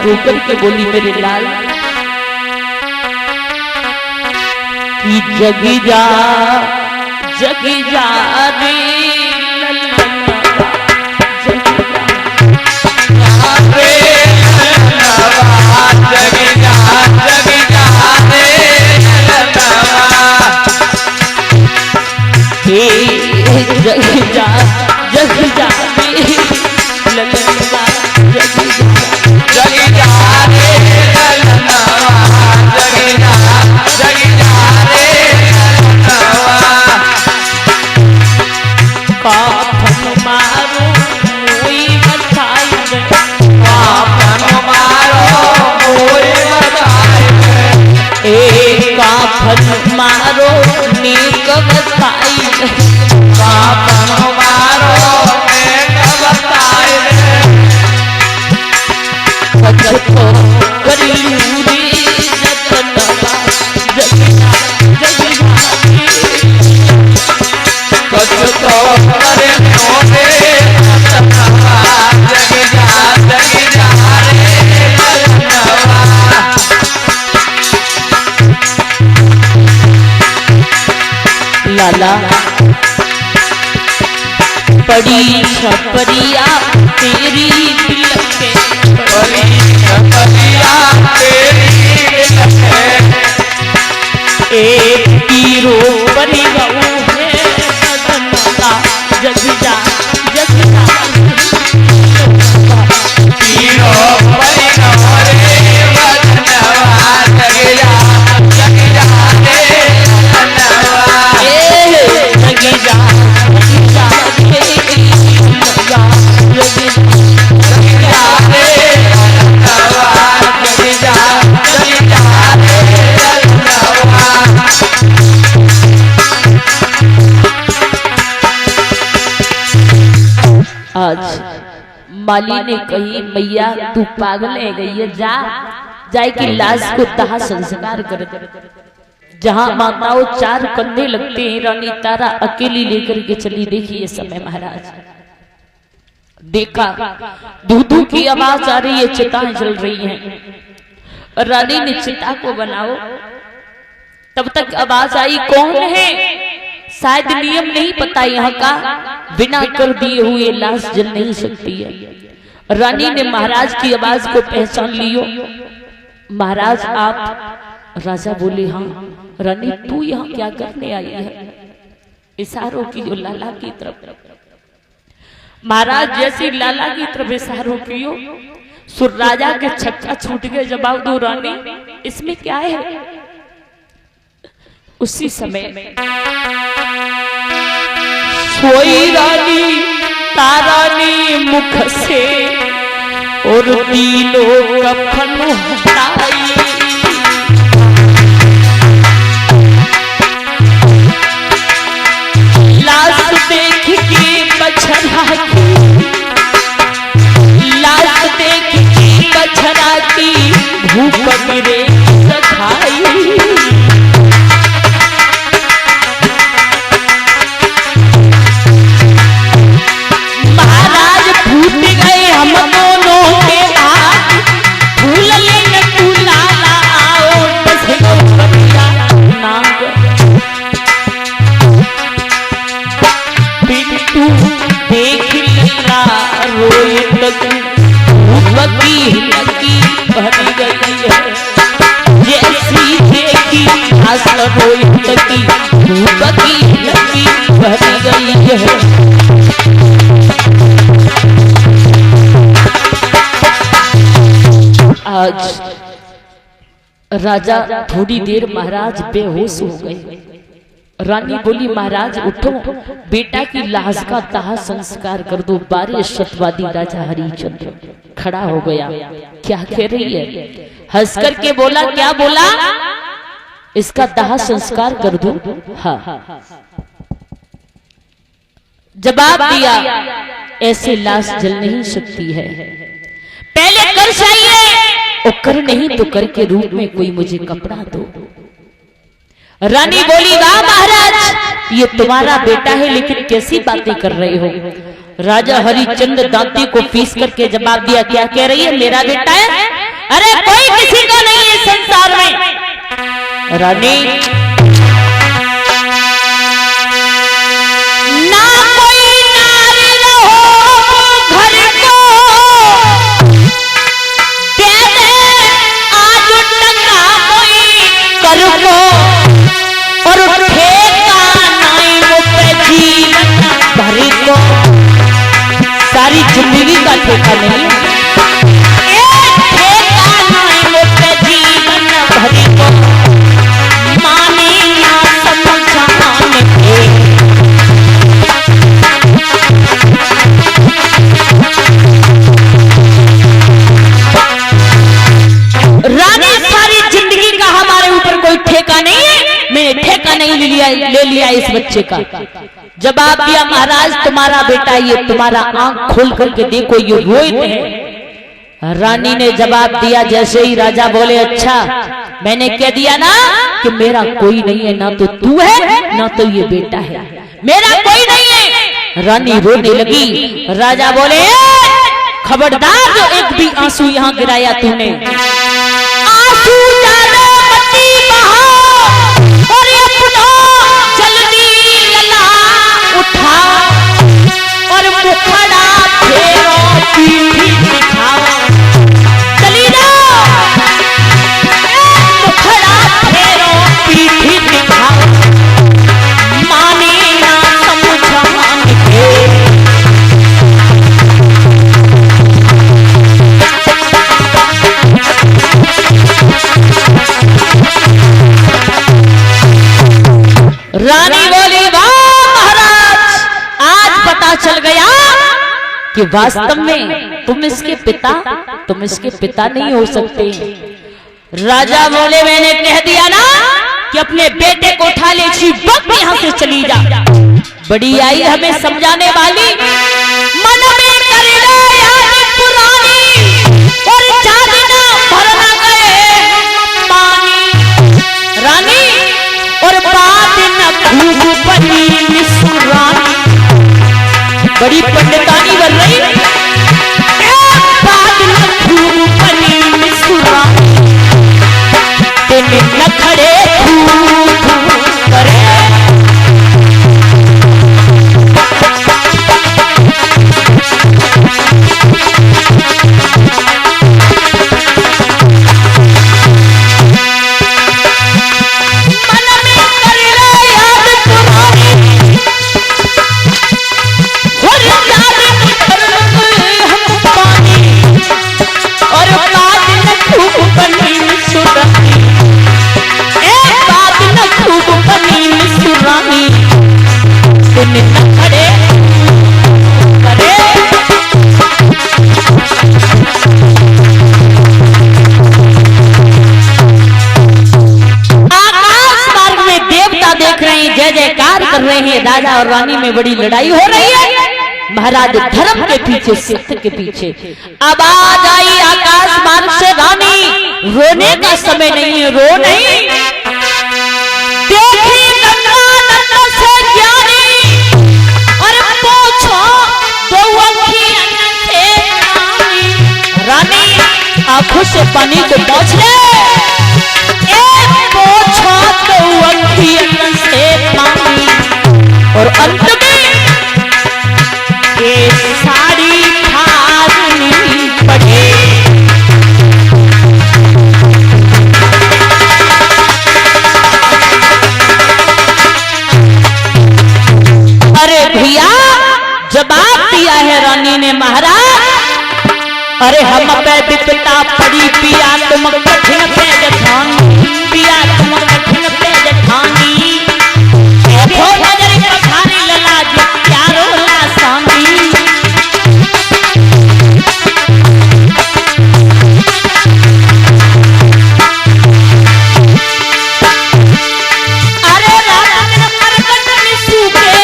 रोकर के बोली मेरे लाल कि जगी जा रे जगी जा मारो नीक बताई लाला बड़ी छपरिया तेरी दिल के बड़ी छपरिया तेरी दिल के एक तीरो बनी गऊ है सदनता जगजा तीरो बनी गऊ रे वदनवा जगजा आज माली ने कही मैया तू पागल है गई है, जाए की लाश को तहा संस्कार कर। जहां माताओं चार कंधे लगते हैं रानी तारा अकेली लेकर के चली। देखिए समय महाराज देखा धू की आवाज आ रही है, चिताएं जल रही हैं। रानी ने चिता को बनाओ, तब तक आवाज आई कौन है? शायद नियम नहीं पता यहाँ का, बिना कर दिए हुए लाश जल नहीं सकती है। रानी ने महाराज की आवाज को पहचान लियो। महाराज आप? राजा बोले हाँ। रानी तू यहाँ क्या करने आई है? इशारों की जो लाला की तरफ। महाराज जैसे लाला की तरफ इशारों कियो, सुर राजा के छक्का छूट गए। जवाब दो रानी इसमें क्या है? उसी समय सोई रानी तारानी मुख से और तीनों कफन हटाई। लाश देख के बछड़ा की, लाश देख के बछड़ा की भूख गिरे सखाई। आज राजा थोड़ी देर महाराज बेहोश हो गए। रानी बोली महाराज उठो, बेटा की लाश का दाह संस्कार कर दो। 12 शतवादी राजा हरिश्चंद्र खड़ा हो गया। क्या कह रही है? हंस करके बोला, क्या बोला? इसका दाह संस्कार कर दो। हाँ जवाब दिया, ऐसे लाश जल नहीं सकती है, पहले कर चाहिए और कर नहीं तो कर के रूप में कोई मुझे कपड़ा दो। रानी बोली वाह महाराज, ये तुम्हारा बेटा है लेकिन कैसी बातें कर रहे हो? राजा हरिश्चंद्र दांती को पीस करके जवाब दिया, क्या कह रही है? मेरा बेटा है? अरे कोई किसी का नहीं है संसार में। रानी ना कोई नारी हो घर को दे दे आज टंगा कोई कर को और ठेका नहीं मुझे जीवन भर को। सारी जिंदगी का ठेका नहीं, ठेका नहीं मुझे जीवन भर को। माने ना समझाने रानी सारी जिंदगी का हमारे ऊपर कोई ठेका नहीं है। मैंने ठेका नहीं ले लिया इस बच्चे का। जवाब दिया महाराज तुम्हारा बेटा ये तुम्हारा आंख खोल करके देखो ये रोहित है। रानी ने जवाब दिया जैसे ही राजा बोले अच्छा मैंने कह दिया ना कि मेरा कोई नहीं है, ना तो तू है ना तो ये बेटा है, मेरा कोई नहीं है। रानी रोने लगी। राजा बोले खबरदार जो एक भी आंसू यहाँ गिराया तूने, आंसू ज्यादा मती बहाओ और अपना जल्दी लला उठा और मुखड़ा फेरो पीठी दिखाओ। चली जाओ मुखड़ा फेरो पीठी दिखाओ। माने ना समझाने के रानी बोली वाह महाराज आज पता चल गया कि वास्तव में तुम इसके पिता नहीं हो सकते। राजा बोले मैंने कह दिया ना कि अपने बेटे को उठा ले इसी वक्त यहाँ से चली जा। बड़ी आई हमें समझाने वाली मन में कर ले याद पुरानी और चांदना भरना गए पानी। रानी और बात न खूब बनी निसुरानी। बड़ी पंडितानी बन रही। बात न खूब बनी निसुरानी तेने नखड़े खूब करे। कर रहे हैं। राजा और रानी में बड़ी लड़ाई हो रही है। महाराज धर्म के पीछे सत्य के पीछे। आवाज आई आकाश मार्ग से रानी रोने का समय नहीं है, रो नहीं। देखी गंगा नंद से ज्ञानी और पूछो दो अखियां से रानी आंखों से पानी को पहुंच ले। पूछो दो अखियां से पानी और अंत में ये साड़ी फाड़नी पड़ी। अरे भैया जवाब दिया है रानी ने महाराज। अरे हम पे विपता पड़ी पिया तुम कठिन पे जठानी। पिया तुम कठिन पे जठानी। नजर पखारी लला जी प्यारो लासानी। अरे राजा मेरा परगट में सूखे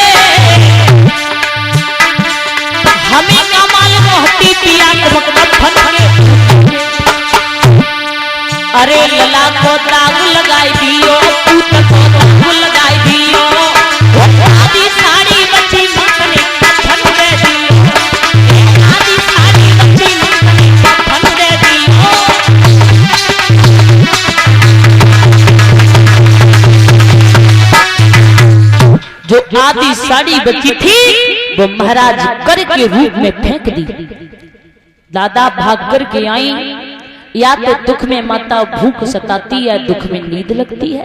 हमें कमाल मोहती पिया तुमक फटके। अरे लला को दाग लगाई दियो पूत को दाग लगाई दियो। आदि साड़ी बच्ची मंगने फन दे दियो। आदि साड़ी बच्ची मंगने फन दे दियो। जो आधी साड़ी बची थी वो महाराज कर के रूप में फेंक दी। दादा भाग कर के आई। या तो दुख में माता भूख सताती है, दुख में नींद लगती है।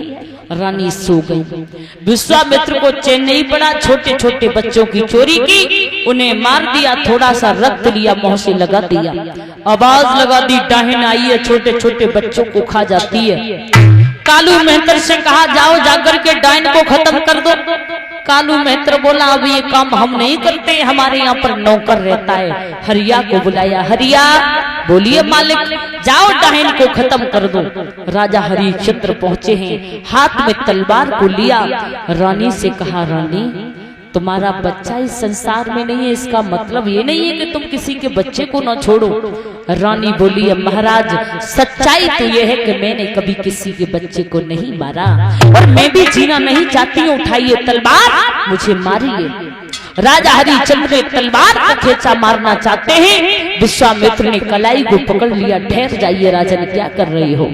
रानी सो गई। विश्वामित्र को चैन नहीं पड़ा। छोटे छोटे बच्चों की चोरी की, उन्हें मार दिया, थोड़ा सा रक्त लिया, मुंह से लगा दिया, आवाज लगा दी, डाहिन आई है, छोटे छोटे बच्चों को खा जाती है। कालू मेहतर से कहा जाओ जाकर के डायन को खत्म कर दो। कालू मेहतर बोला अब ये काम हम नहीं करते, हमारे यहाँ पर नौकर रहता है। हरिया को बुलाया। हरिया बोलिए मालिक, जाओ डायन को खत्म कर दो। राजा हरिश्चंद्र पहुंचे हैं, हाथ में तलवार को लिया। रानी से कहा रानी तुम्हारा बच्चा इस संसार में नहीं है, इसका मतलब ये नहीं है कि तुम किसी के बच्चे को न छोड़ो। रानी बोली महाराज सच्चाई तो ये है कि मैंने कभी किसी के बच्चे को नहीं मारा और मैं भी जीना नहीं चाहती हूँ। उठाइए तलवार, मुझे मारिए। राजा हरिश्चंद्र ने तलवार का खेचा मारना चाहते हैं। विश्वामित्र ने कलाई को पकड़ लिया। ठहर जाइए राजन, क्या कर रही हो?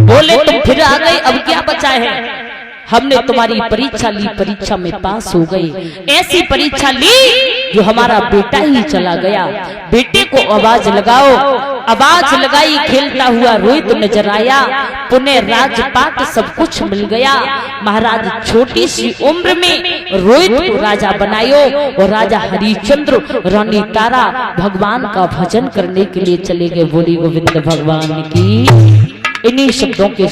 बोले तुम फिर आ गए, अब क्या बचा है? हमने तुम्हारी परीक्षा ली, परीक्षा में पास हो गए। ऐसी परीक्षा ली जो हमारा बेटा ही चला गया। बेटे को आवाज लगाओ। आवाज लगाई, खेलता हुआ रोहित नजर आया। पुण्य राजपाट सब कुछ मिल गया। महाराज छोटी सी उम्र में रोहित को राजा बनायो और राजा हरिश्चंद्र रानी तारा भगवान का भजन करने के लिए चले गए। बोली गोविंद भगवान की। इन्हीं शब्दों के